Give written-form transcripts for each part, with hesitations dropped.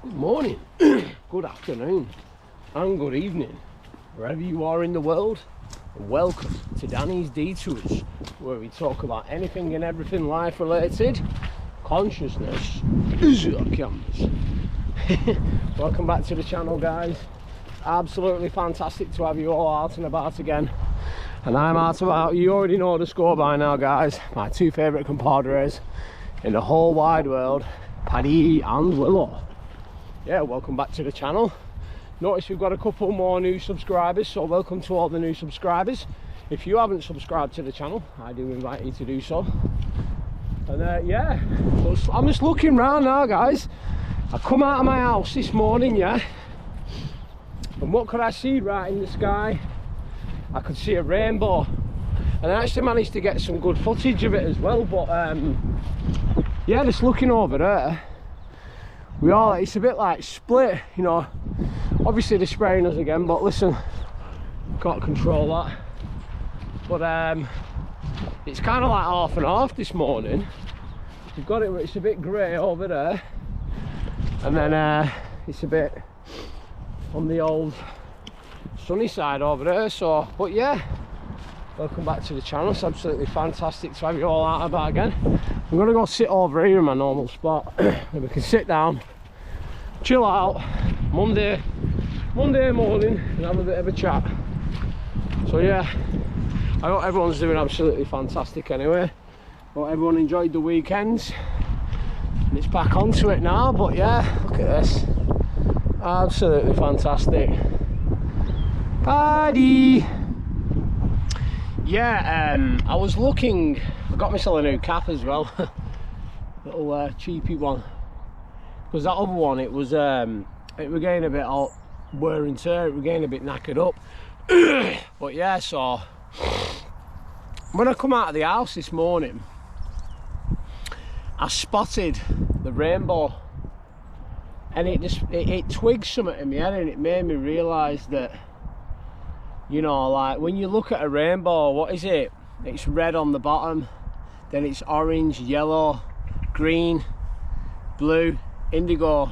Good morning, good afternoon, and good evening, wherever you are in the world. Welcome to Danny's Detours, where we talk about anything and everything life related. Consciousness is our canvas. Welcome back to the channel, guys. Absolutely fantastic to have you all out and about again. And I'm out about, you already know the score by now, guys. My two favourite compadres in the whole wide world, Paddy and Willow. Yeah, welcome back to the channel. Notice we've got a couple more new subscribers, so welcome to all the new subscribers. If you haven't subscribed to the channel, I do invite you to do so. And yeah, I'm just looking round now, guys. I come out of my house this morning, yeah, and what could I see right in the sky? I could see a rainbow, and I actually managed to get some good footage of it as well. But yeah, just looking over there, it's a bit like split, you know. Obviously they're spraying us again, but listen, can't control that. But it's kind of like half and half this morning. You've got it, it's a bit grey over there, and then it's a bit on the old sunny side over there. So, but yeah, welcome back to the channel. It's absolutely fantastic to have you all out about again. I'm gonna go sit over here in my normal spot and we can sit down, chill out, Monday morning, and have a bit of a chat. So yeah, I hope everyone's doing absolutely fantastic anyway. Hope everyone enjoyed the weekends, and it's back onto it now. But yeah, look at this, absolutely fantastic. Paddy! Yeah, I was looking, I got myself a new cap as well. Little cheapy one, because that other one, it was getting a bit out wear and tear, it was getting a bit knackered up. But yeah, so when I come out of the house this morning, I spotted the rainbow, and it twigged something in my head, and it made me realise that, you know, like when you look at a rainbow, what is it? It's red on the bottom, then it's orange, yellow, green, blue, indigo.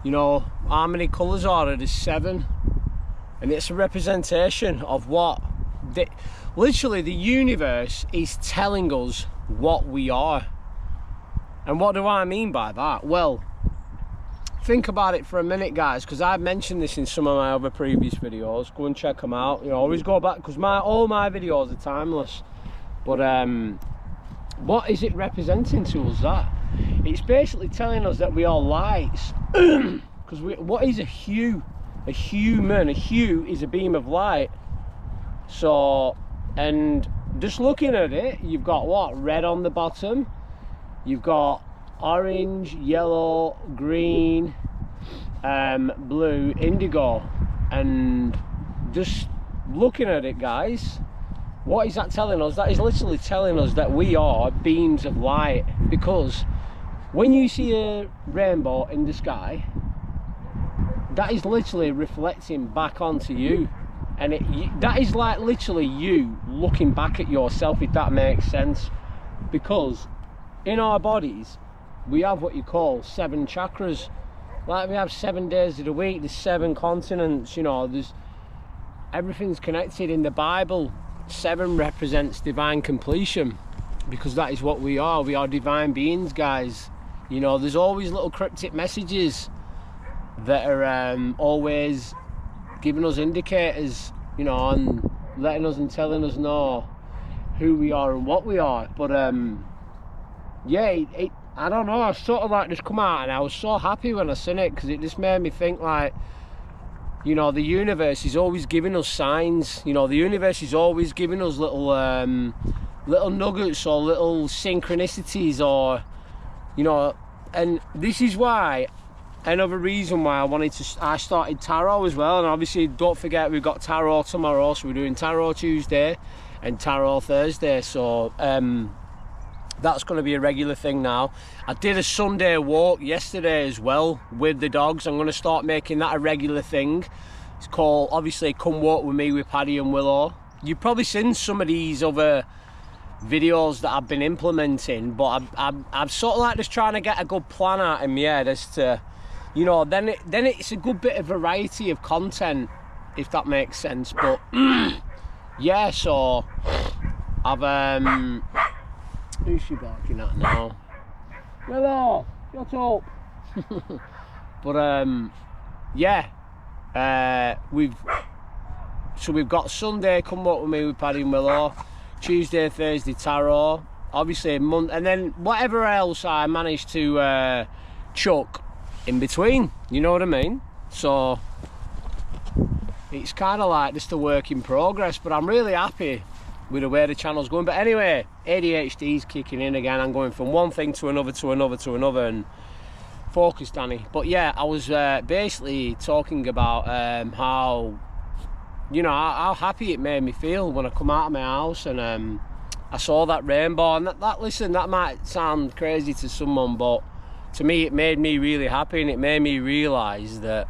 You know, how many colours are there? There's 7. And it's a representation of what literally the universe is telling us what we are. And what do I mean by that? Well, think about it for a minute, guys, because I've mentioned this in some of my other previous videos. Go and check them out. You know, always go back, because all my videos are timeless. But what is it representing to us? That it's basically telling us that we are lights. Because what is a hue? A human, a hue is a beam of light. So, and just looking at it, you've got what? Red on the bottom, you've got orange, yellow, green, blue, indigo. And just looking at it, guys, what is that telling us? That is literally telling us that we are beams of light. Because when you see a rainbow in the sky, that is literally reflecting back onto you, and that is like literally you looking back at yourself, if that makes sense. Because in our bodies we have what you call 7 chakras. Like we have 7 days of the week, there's 7 continents, you know, everything's connected. In the Bible, 7 represents divine completion, because that is what we are. We are divine beings, guys. You know, there's always little cryptic messages that are always giving us indicators, you know, and letting us and telling us know who we are and what we are. But yeah, I don't know, I sort of like just come out, and I was so happy when I seen it, because it just made me think, like, you know, the universe is always giving us signs. You know, the universe is always giving us little little nuggets or little synchronicities, or, you know. And this is why, another reason why I started tarot as well. And obviously don't forget, we've got tarot tomorrow, so we're doing tarot Tuesday and tarot Thursday. So that's going to be a regular thing now. I did a Sunday walk yesterday as well with the dogs. I'm going to start making that a regular thing. It's called, obviously, Come Walk With Me with Paddy and Willow. You've probably seen some of these other videos that I've been implementing, but I'm sort of like just trying to get a good plan out in my head as to you know, then it's a good bit of variety of content, if that makes sense. But yeah, so I've who's she barking at now? Hello, shut up. But yeah, we've got Sunday come up with me with Paddy and Willow, Tuesday, Thursday tarot, obviously a month, and then whatever else I managed to chuck in between, you know what I mean? So it's kind of like just a work in progress, but I'm really happy with the way the channel's going. But anyway, ADHD's kicking in again. I'm going from one thing to another to another to another, and focus, Danny. But yeah, I was basically talking about how, you know, how happy it made me feel when I come out of my house and I saw that rainbow. And that listen, that might sound crazy to someone, but to me it made me really happy, and it made me realise that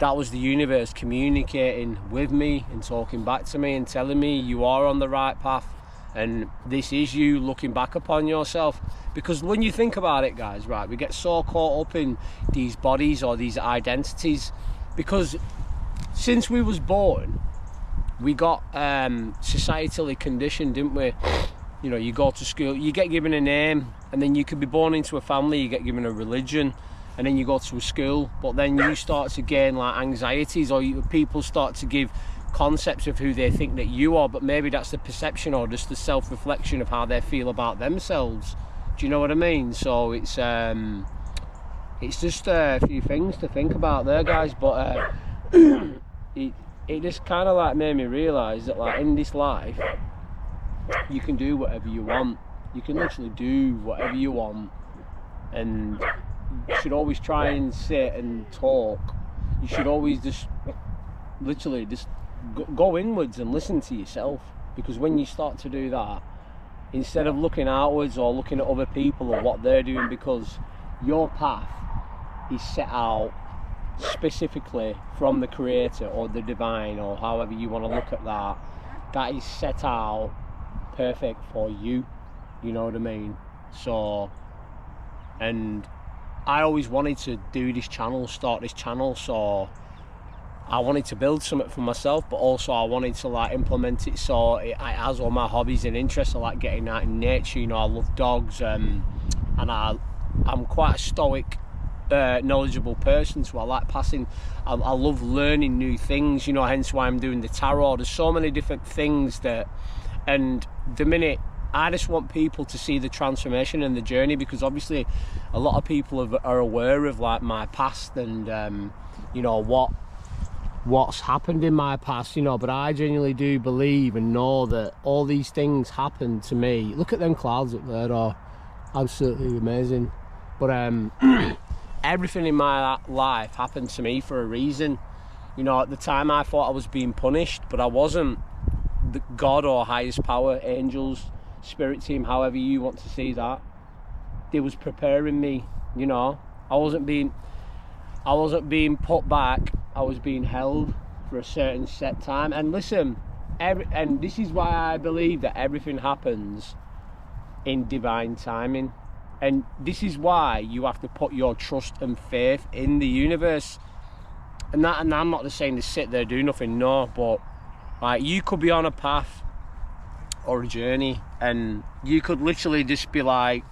that was the universe communicating with me and talking back to me and telling me you are on the right path, and this is you looking back upon yourself. Because when you think about it, guys, right, we get so caught up in these bodies or these identities, because since we was born we got societally conditioned, didn't we? You know, you go to school, you get given a name, and then you could be born into a family, you get given a religion, and then you go to a school, but then you start to gain like anxieties, or people start to give concepts of who they think that you are, but maybe that's the perception or just the self-reflection of how they feel about themselves. Do you know what I mean? So it's just a few things to think about there, guys. But it just kind of like made me realise that like in this life you can do whatever you want. You can literally do whatever you want, and you should always try and sit and talk. You should always just literally just go inwards and listen to yourself, because when you start to do that, instead of looking outwards or looking at other people or what they're doing, because your path is set out specifically from the creator or the divine, or however you want to look at that, that is set out perfect for you, you know what I mean? So, and I always wanted to do this channel, start this channel, so I wanted to build something for myself, but also I wanted to like implement it so it has all my hobbies and interests. I like getting out in nature, you know, I love dogs, and I'm quite a stoic, knowledgeable person, so I like passing, I love learning new things, you know, hence why I'm doing the tarot. There's so many different things that, and the minute I just want people to see the transformation and the journey, because obviously a lot of people are aware of like my past and you know what's happened in my past, you know, but I genuinely do believe and know that all these things happened to me. Look at them clouds up there, are absolutely amazing. But everything in my life happened to me for a reason. You know, at the time I thought I was being punished, but I wasn't. The God or highest power, angels, spirit team, however you want to see that, they was preparing me, you know. I wasn't being put back, I was being held for a certain set time. And listen, and this is why I believe that everything happens in divine timing, and this is why you have to put your trust and faith in the universe. And I'm not just saying to sit there do nothing, no, but like you could be on a path or a journey, and you could literally just be like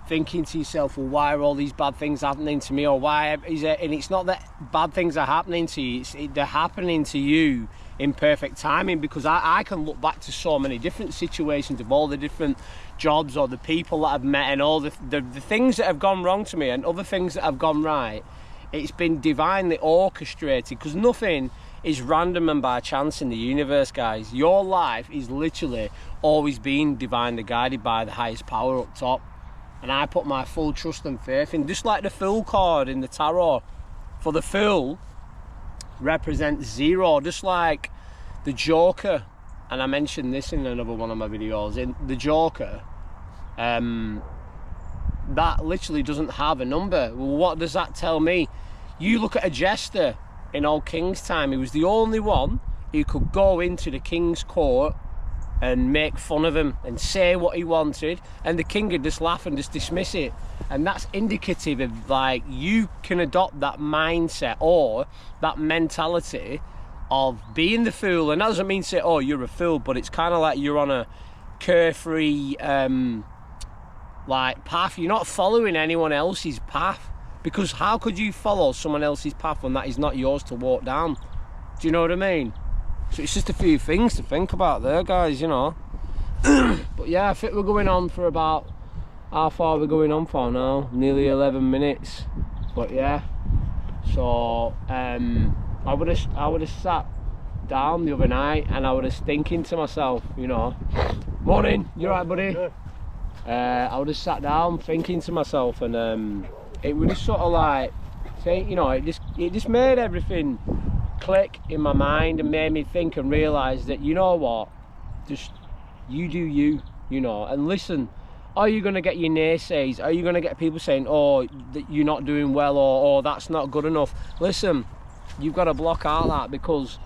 thinking to yourself, well, why are all these bad things happening to me, or why is it? And it's not that bad things are happening to you, they're happening to you in perfect timing, because I can look back to so many different situations of all the different jobs or the people that I've met and all the things that have gone wrong to me and other things that have gone right. It's been divinely orchestrated, because nothing is random and by chance in the universe, guys. Your life is literally always being divinely guided by the highest power up top. And I put my full trust and faith in, just like the Fool card in the tarot. For the Fool represents 0, just like the Joker, and I mentioned this in another one of my videos, in the Joker, that literally doesn't have a number. Well, what does that tell me? You look at a jester in Old King's time, he was the only one who could go into the king's court and make fun of him and say what he wanted, and the king would just laugh and just dismiss it. And that's indicative of, like, you can adopt that mindset or that mentality of being the fool. And that doesn't mean say, oh, you're a fool, but it's kind of like you're on a carefree like path. You're not following anyone else's path, because how could you follow someone else's path when that is not yours to walk down? Do you know what I mean? So it's just a few things to think about there, guys, you know. But yeah, I think we're going on for about, how far are we going on for now? Nearly 11 minutes. But yeah, so I would have sat down the other night and I was thinking to myself, you know, morning, you right, buddy? I would have sat down thinking to myself, and it was just sort of like, you know, it just made everything click in my mind and made me think and realise that, you know what, just you do you, you know. And listen, are you going to get your naysays? Are you going to get people saying, oh, that you're not doing well, or that's not good enough? Listen, you've got to block out that, because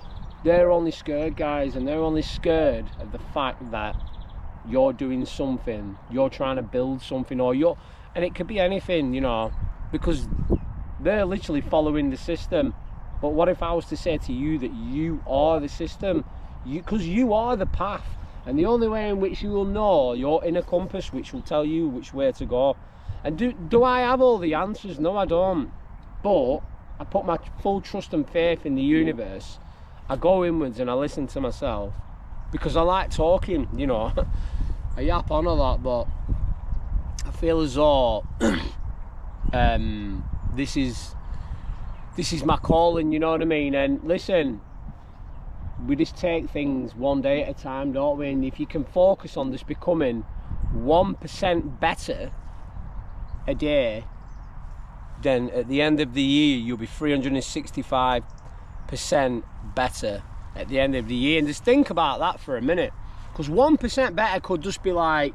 they're only scared, guys, and they're only scared of the fact that you're doing something, you're trying to build something, and it could be anything, you know, because they're literally following the system. But what if I was to say to you that you are the system? Because you are the path, and the only way in which you will know your inner compass, which will tell you which way to go. And do I have all the answers? No, I don't. But I put my full trust and faith in the universe. I go inwards and I listen to myself, because I like talking, you know. I yap on a lot, but I feel as though this is my calling, you know what I mean? And listen, we just take things one day at a time, don't we? And if you can focus on just becoming 1% better a day, then at the end of the year you'll be 365% better at the end of the year. And just think about that for a minute, because 1% better could just be like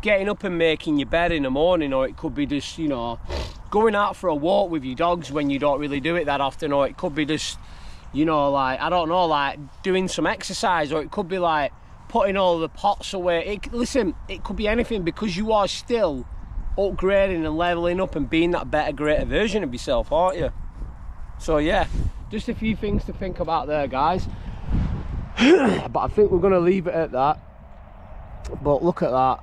getting up and making your bed in the morning, or it could be just, you know, going out for a walk with your dogs when you don't really do it that often, or it could be just, you know, like, I don't know, like doing some exercise, or it could be like putting all the pots away. Listen, it could be anything, because you are still upgrading and leveling up and being that better, greater version of yourself, aren't you? So yeah, just a few things to think about there, guys. But I think we're going to leave it at that. But look at that,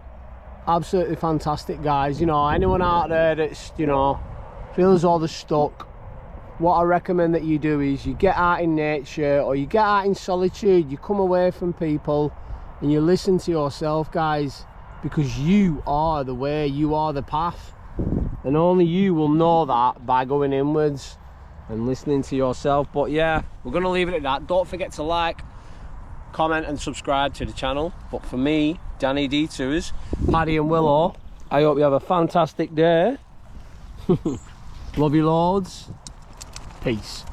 absolutely fantastic, guys. You know, anyone out there that's, you know, feels all the stuck, what I recommend that you do is you get out in nature, or you get out in solitude, you come away from people and you listen to yourself, guys, because you are the way, you are the path, and only you will know that by going inwards and listening to yourself. But yeah, we're going to leave it at that. Don't forget to like, comment and subscribe to the channel. But for me, Danny D Tours, Paddy and Willow, I hope you have a fantastic day. Love you loads. Peace.